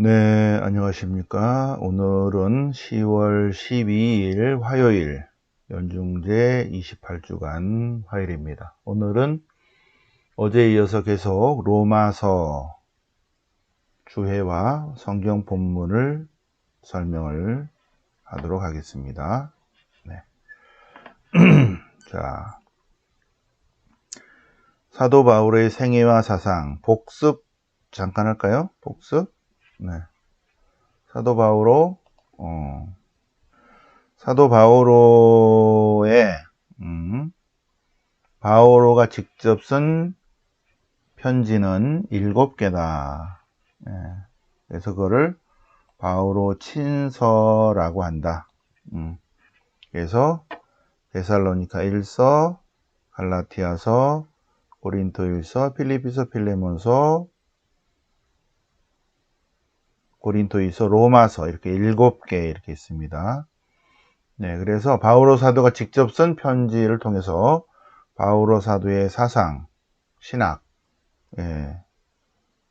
네, 안녕하십니까. 오늘은 10월 12일 화요일, 연중제 28주간 화요일입니다. 오늘은 어제에 이어서 계속 로마서 주해와 성경 본문을 설명을 하도록 하겠습니다. 네. 자, 사도 바울의 생애와 사상, 복습 잠깐 할까요? 복습? 네. 사도 바오로의 바오로가 직접 쓴 편지는 7개다. 예, 그래서 그거를 바오로 친서라고 한다. 그래서 데살로니가 1서, 갈라티아서, 고린토일서, 필리피서, 필레몬서, 고린토이서, 로마서 이렇게 7개 이렇게 있습니다. 네, 그래서 바오로 사도가 직접 쓴 편지를 통해서 바오로 사도의 사상, 신학, 예,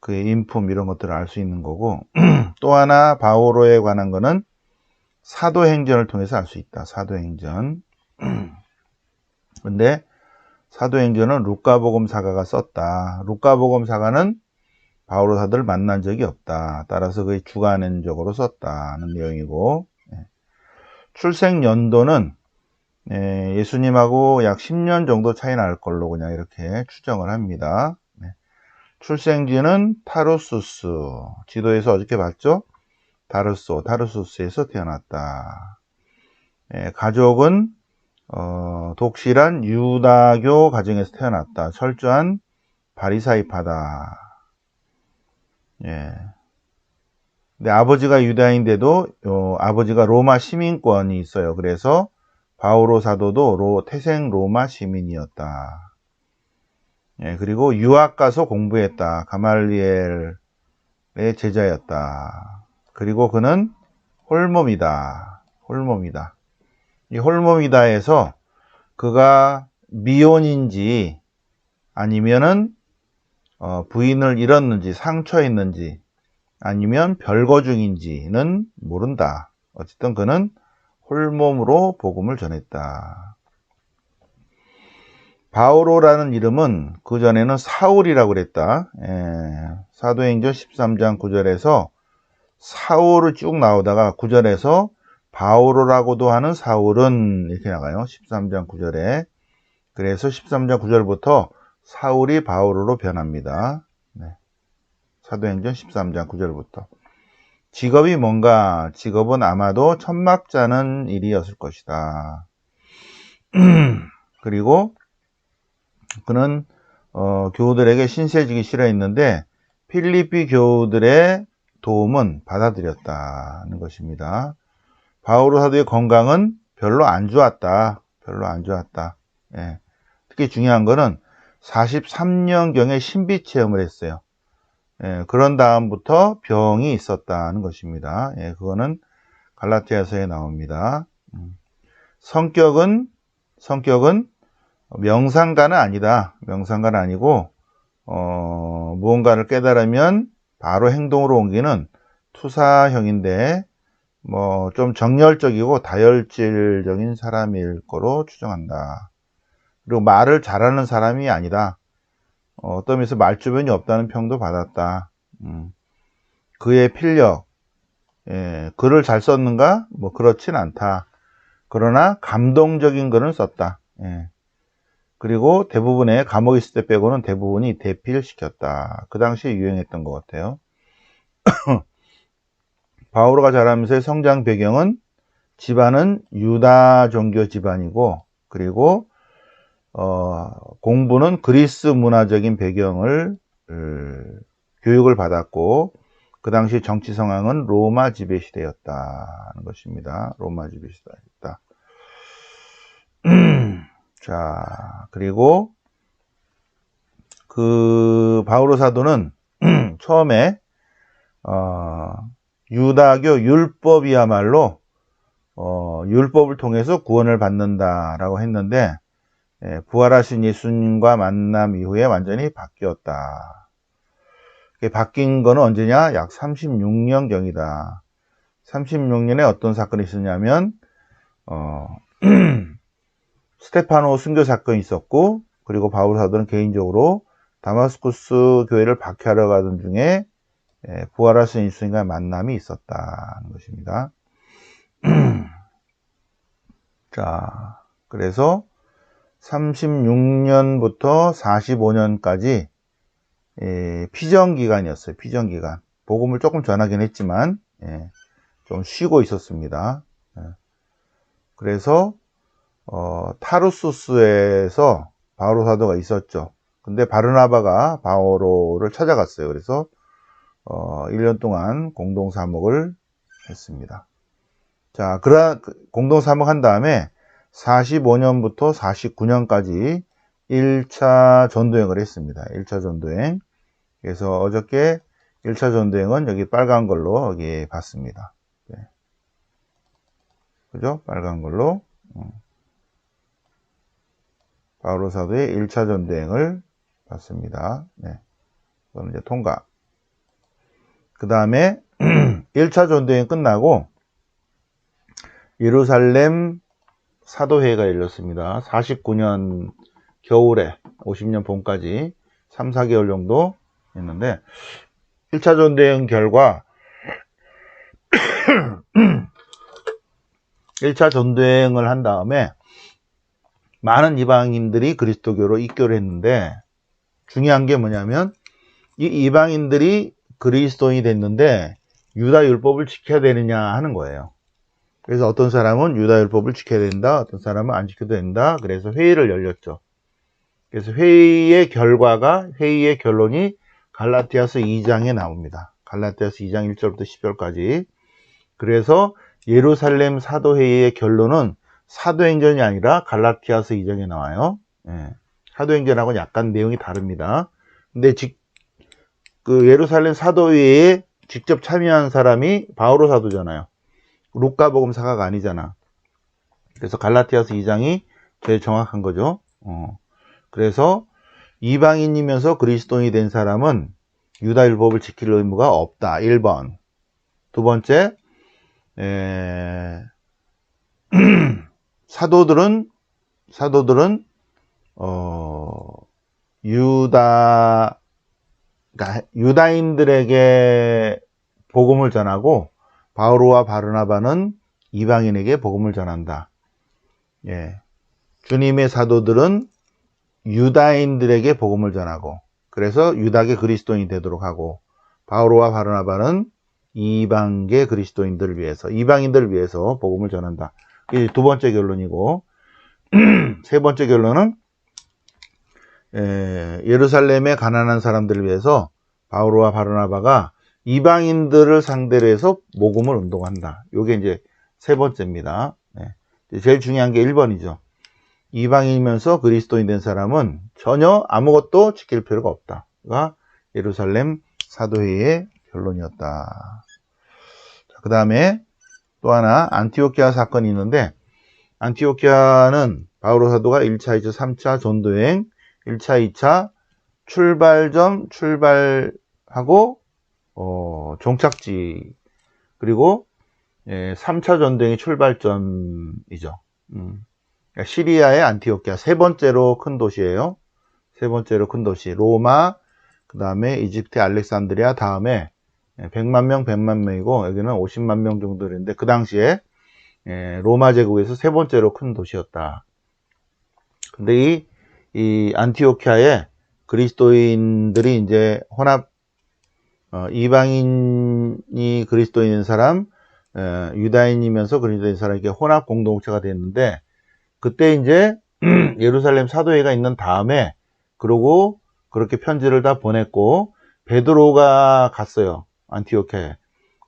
그의 인품 이런 것들을 알 수 있는 거고 또 하나 바오로에 관한 거는 사도행전을 통해서 알 수 있다. 사도행전. 근데 사도행전은 루카복음사가가 썼다. 루카복음사가는 바오로 사도를 만난 적이 없다. 따라서 그의 주관적으로 썼다는 내용이고, 출생 연도는 예수님하고 약 10년 정도 차이 날 걸로 그냥 이렇게 추정을 합니다. 출생지는 타르수스, 지도에서 어저께 봤죠? 타르수스에서 태어났다. 가족은 독실한 유다교 가정에서 태어났다. 철저한 바리사이파다. 예. 근데 아버지가 유다인인데도 아버지가 로마 시민권이 있어요. 그래서 바오로 사도도 태생 로마 시민이었다. 예, 그리고 유학 가서 공부했다. 가말리엘의 제자였다. 그리고 그는 홀몸이다. 이 홀몸이다에서 그가 미혼인지 아니면은 부인을 잃었는지 상처했는지 아니면 별거 중인지는 모른다. 어쨌든 그는 홀몸으로 복음을 전했다. 바오로라는 이름은 그전에는 사울이라고 그랬다. 사도행전 13장 9절에서 사울을 쭉 나오다가 9절에서 바오로라고도 하는 사울은 이렇게 나가요. 13장 9절에. 그래서 13장 9절부터 사울이 바오로로 변합니다. 네. 사도행전 13장 9절부터. 직업이 뭔가? 직업은 아마도 천막 짜는 일이었을 것이다. 그리고 그는 교우들에게 신세지기 싫어했는데 필리피 교우들의 도움은 받아들였다는 것입니다. 바오로 사도의 건강은 별로 안 좋았다. 예. 특히 중요한 거는 43년경에 신비체험을 했어요. 예, 그런 다음부터 병이 있었다는 것입니다. 예, 그거는 갈라티아서에 나옵니다. 성격은 명상가는 아니다. 명상가는 아니고 무언가를 깨달으면 바로 행동으로 옮기는 투사형인데 좀 정열적이고 다혈질적인 사람일 거로 추정한다. 그리고 말을 잘하는 사람이 아니다. 어떤 의미에서 말주변이 없다는 평도 받았다. 그의 필력, 글을 잘 썼는가? 그렇진 않다. 그러나 감동적인 글은 썼다. 그리고 대부분의 감옥에 있을 때 빼고는 대부분이 대필시켰다. 그 당시에 유행했던 것 같아요. 바오로가 자라면서의 성장 배경은 집안은 유다 종교 집안이고, 그리고 공부는 그리스 문화적인 배경을 교육을 받았고, 그 당시 정치 상황은 로마 지배 시대였다는 것입니다. 로마 지배 시대였다. 자, 그리고 그 바오로 사도는 처음에 유다교 율법이야말로 율법을 통해서 구원을 받는다라고 했는데 부활하신 예수님과 만남 이후에 완전히 바뀌었다. 바뀐 거는 언제냐? 약 36년경이다. 36년에 어떤 사건이 있었냐면 스테파노 순교 사건이 있었고, 그리고 바울 사도는 개인적으로 다마스쿠스 교회를 박해하러 가던 중에 부활하신 예수님과 만남이 있었다는 것입니다. 자, 그래서 36년부터 45년까지 피정기간이었어요. 피정기간. 복음을 조금 전하긴 했지만 좀 쉬고 있었습니다. 그래서 타르수스에서 바오로 사도가 있었죠. 근데 바르나바가 바오로를 찾아갔어요. 그래서 1년 동안 공동 사목을 했습니다. 자, 공동 사목한 다음에 45년부터 49년까지 1차 전도행을 했습니다. 1차 전도행. 그래서 어저께 1차 전도행은 여기 빨간 걸로 여기 봤습니다. 네. 그죠? 빨간 걸로. 바오로 사도의 1차 전도행을 봤습니다. 네. 그건 이제 통과. 그 다음에 1차 전도행 끝나고 예루살렘 사도회의가 열렸습니다. 49년 겨울에 50년 봄까지 3, 4개월 정도 했는데 1차 전도행 결과 1차 전도행을 한 다음에 많은 이방인들이 그리스도교로 입교를 했는데 중요한 게 뭐냐면 이 이방인들이 그리스도인이 됐는데 유다율법을 지켜야 되느냐 하는 거예요. 그래서 어떤 사람은 유다율법을 지켜야 된다, 어떤 사람은 안 지켜도 된다. 그래서 회의를 열렸죠. 그래서 회의의 결론이 갈라디아서 2장에 나옵니다. 갈라디아서 2장 1절부터 10절까지. 그래서 예루살렘 사도회의의 결론은 사도행전이 아니라 갈라디아서 2장에 나와요. 사도행전하고는 약간 내용이 다릅니다. 근데 그 예루살렘 사도회의에 직접 참여한 사람이 바오로 사도잖아요. 루카복음사가가 아니잖아. 그래서 갈라디아서 2장이 제일 정확한 거죠. 그래서 이방인이면서 그리스도인이 된 사람은 유다율법을 지킬 의무가 없다. 1번. 두 번째, 사도들은 유다인들에게 복음을 전하고 바오로와 바르나바는 이방인에게 복음을 전한다. 주님의 사도들은 유다인들에게 복음을 전하고 그래서 유다계 그리스도인이 되도록 하고 바오로와 바르나바는 이방계 그리스도인들을 위해서 이방인들을 위해서 복음을 전한다. 이게 두 번째 결론이고 세 번째 결론은 예루살렘의 가난한 사람들을 위해서 바오로와 바르나바가 이방인들을 상대로 해서 복음을 운동한다. 이게 이제 세 번째입니다. 제일 중요한 게 1번이죠. 이방인이면서 그리스도인 된 사람은 전혀 아무것도 지킬 필요가 없다가 예루살렘 사도회의의 결론이었다. 그 다음에 또 하나 안티오키아 사건이 있는데 안티오키아는 바오로 사도가 1차, 2차, 3차 전도여행 1차, 2차 출발점 출발하고 종착지 그리고 3차 전도행의 출발점이죠. 시리아의 안티오키아 세 번째로 큰 도시예요. 세 번째로 큰 도시 로마 그 다음에 이집트 알렉산드리아 다음에 100만 명이고 여기는 50만 명 정도 되는데 그 당시에 로마 제국에서 세 번째로 큰 도시였다. 근데 이 안티오키아에 그리스도인들이 이제 이방인이 그리스도인인 사람, 유다인이면서 그리스도인 사람에게 혼합 공동체가 됐는데 그때 이제 예루살렘 사도회가 있는 다음에 그러고 그렇게 편지를 다 보냈고 베드로가 갔어요. 안티오키아에.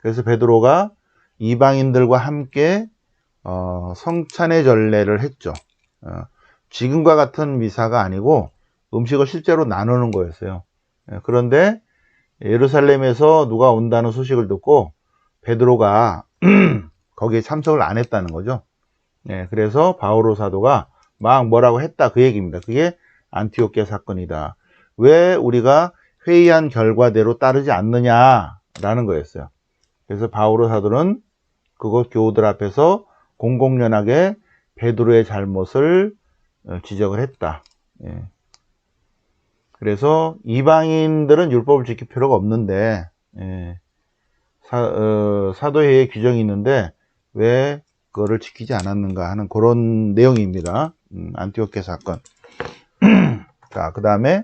그래서 베드로가 이방인들과 함께 성찬의 전례를 했죠. 지금과 같은 미사가 아니고 음식을 실제로 나누는 거였어요. 그런데 예루살렘에서 누가 온다는 소식을 듣고 베드로가 거기에 참석을 안 했다는 거죠. 그래서 바오로 사도가 막 뭐라고 했다 그 얘기입니다. 그게 안티오키아 사건이다. 왜 우리가 회의한 결과대로 따르지 않느냐라는 거였어요. 그래서 바오로 사도는 그곳 교우들 앞에서 공공연하게 베드로의 잘못을 지적을 했다. 예. 그래서 이방인들은 율법을 지킬 필요가 없는데, 예. 사도회의 규정이 있는데 왜 그거를 지키지 않았는가 하는 그런 내용입니다. 안티오케 사건. 자, 그 다음에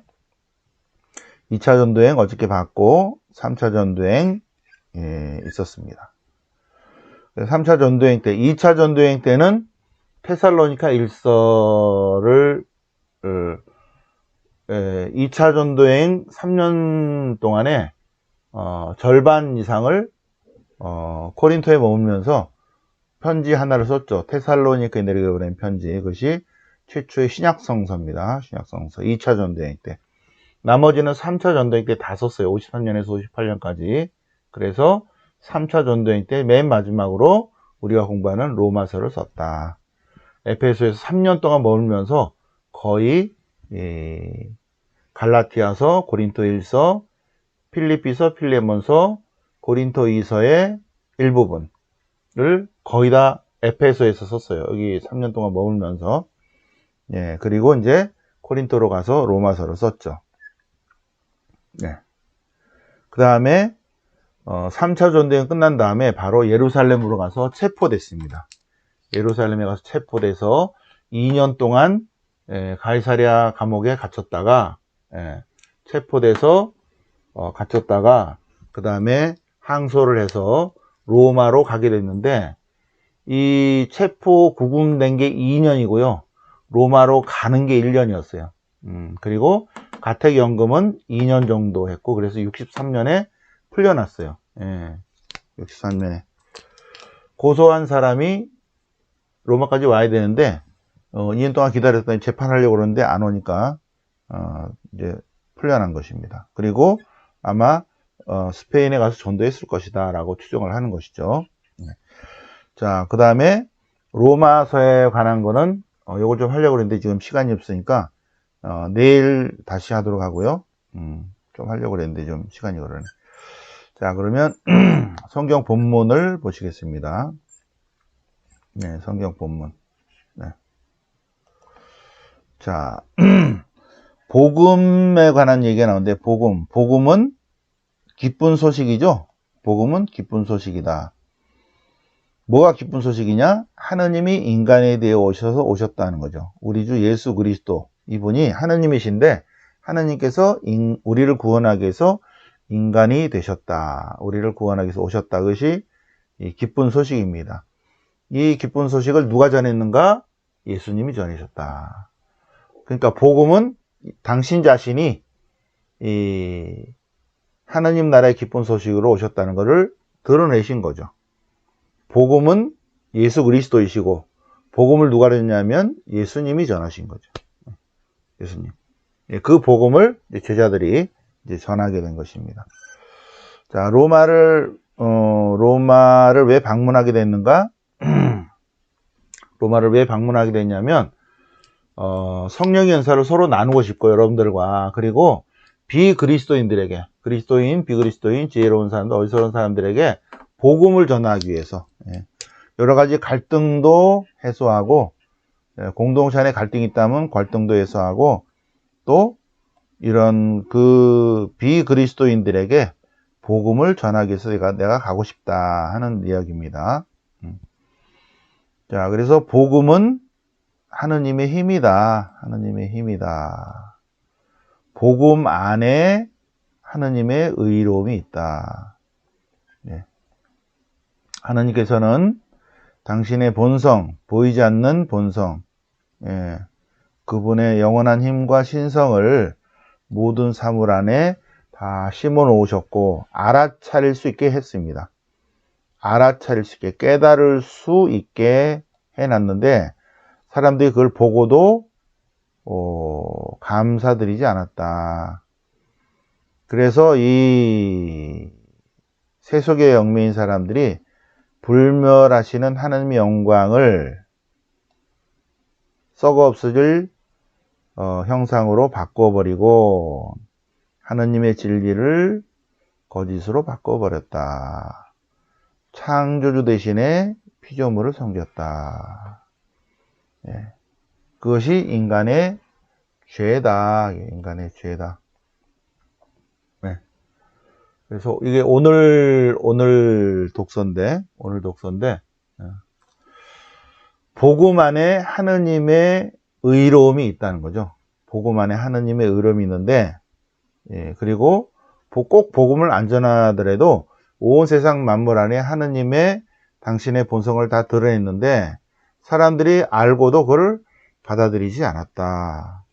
2차 전도행 어저께 봤고 3차 전도행 있었습니다. 3차 전도행 때, 2차 전도행 때는 테살로니가 일서를 2차 전도행 3년 동안에 절반 이상을 코린토에 머물면서 편지 하나를 썼죠. 테살로니카에 내려보낸 편지. 그것이 최초의 신약성서입니다. 신약성서. 2차 전도행 때. 나머지는 3차 전도행 때 다 썼어요. 53년에서 58년까지. 그래서 3차 전도행 때 맨 마지막으로 우리가 공부하는 로마서를 썼다. 에페소에서 3년 동안 머물면서 거의 갈라티아서, 고린토일서, 필리피서, 필레몬서, 고린토이서의 일부분을 거의 다 에페소에서 썼어요. 여기 3년 동안 머물면서. 예, 그리고 이제 코린토로 가서 로마서를 썼죠. 네. 그 다음에 3차 전쟁이 끝난 다음에 바로 예루살렘으로 가서 체포됐습니다. 예루살렘에 가서 체포돼서 2년 동안 가이사랴 감옥에 갇혔다가 체포돼서 갇혔다가 그 다음에 항소를 해서 로마로 가게 됐는데, 이 체포 구금된 게 2년이고요. 로마로 가는 게 1년이었어요. 그리고 가택연금은 2년 정도 했고, 그래서 63년에 풀려났어요. 63년에. 고소한 사람이 로마까지 와야 되는데, 2년 동안 기다렸더니 재판하려고 그러는데 안 오니까, 이제 풀려난 것입니다. 그리고 아마, 스페인에 가서 전도했을 것이다 라고 추정을 하는 것이죠. 자, 그 다음에 로마서에 관한 거는 요걸 좀 하려고 했는데 지금 시간이 없으니까 내일 다시 하도록 하고요. 좀 하려고 했는데 좀 시간이 그러네. 자, 그러면 성경 본문을 보시겠습니다. 네, 성경 본문. 네. 자, 복음에 관한 얘기가 나오는데, 복음은 기쁜 소식이죠. 복음은 기쁜 소식이다. 뭐가 기쁜 소식이냐? 하느님이 인간에 대해 오셨다는 거죠. 우리 주 예수 그리스도, 이분이 하느님이신데 하느님께서 우리를 구원하기 위해서 인간이 되셨다. 우리를 구원하기 위해서 오셨다. 그것이 이 기쁜 소식입니다. 이 기쁜 소식을 누가 전했는가? 예수님이 전하셨다. 그러니까 복음은 당신 자신이 이 하느님 나라의 기쁜 소식으로 오셨다는 것을 드러내신 거죠. 복음은 예수 그리스도이시고, 복음을 누가 전했냐면 예수님이 전하신 거죠. 예수님. 그 복음을 제자들이 이제 전하게 된 것입니다. 자, 로마를 왜 방문하게 됐는가? 로마를 왜 방문하게 됐냐면, 성령의 은사를 서로 나누고 싶고, 여러분들과, 그리고 비그리스도인들에게, 그리스도인, 비그리스도인, 지혜로운 사람들, 어리석은 사람들에게 복음을 전하기 위해서, 여러 가지 갈등도 해소하고, 공동체 안에 갈등이 있다면 갈등도 해소하고, 또 이런 그 비그리스도인들에게 복음을 전하기 위해서 내가 가고 싶다 하는 이야기입니다. 자, 그래서 복음은 하느님의 힘이다. 하느님의 힘이다. 복음 안에 하느님의 의로움이 있다. 하느님께서는 당신의 본성, 보이지 않는 본성, 그분의 영원한 힘과 신성을 모든 사물 안에 다 심어 놓으셨고, 알아차릴 수 있게 했습니다. 알아차릴 수 있게, 깨달을 수 있게 해놨는데, 사람들이 그걸 보고도 감사드리지 않았다. 그래서 이 세속의 영매인 사람들이 불멸하시는 하나님의 영광을 썩어 없어질 형상으로 바꿔버리고, 하느님의 진리를 거짓으로 바꿔버렸다. 창조주 대신에 피조물을 섬겼다. 예. 그것이 인간의 죄다. 인간의 죄다. 네. 그래서 이게 오늘 독서인데, 복음 안에 하느님의 의로움이 있다는 거죠. 복음 안에 하느님의 의로움이 있는데, 예, 그리고 꼭 복음을 안 전하더라도 온 세상 만물 안에 하느님의 당신의 본성을 다 드러냈는데 사람들이 알고도 그걸 받아들이지 않았다.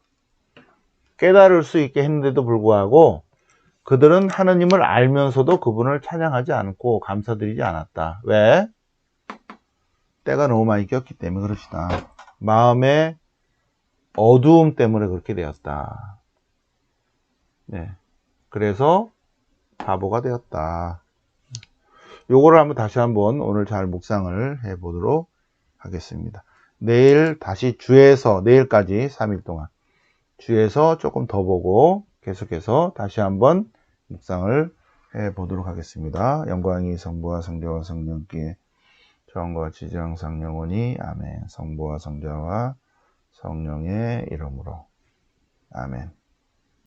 깨달을 수 있게 했는데도 불구하고 그들은 하느님을 알면서도 그분을 찬양하지 않고 감사드리지 않았다. 왜? 때가 너무 많이 꼈기 때문에 그렇시다. 마음의 어두움 때문에 그렇게 되었다. 네. 그래서 바보가 되었다. 요거를 다시 한번 오늘 잘 묵상을 해 보도록 하겠습니다. 내일 다시 주에서 내일까지 3일 동안 주에서 조금 더 보고 계속해서 다시 한번 묵상을 해 보도록 하겠습니다. 영광이 성부와 성자와 성령께 처음과 지지 항상 영원히 아멘. 성부와 성자와 성령의 이름으로 아멘.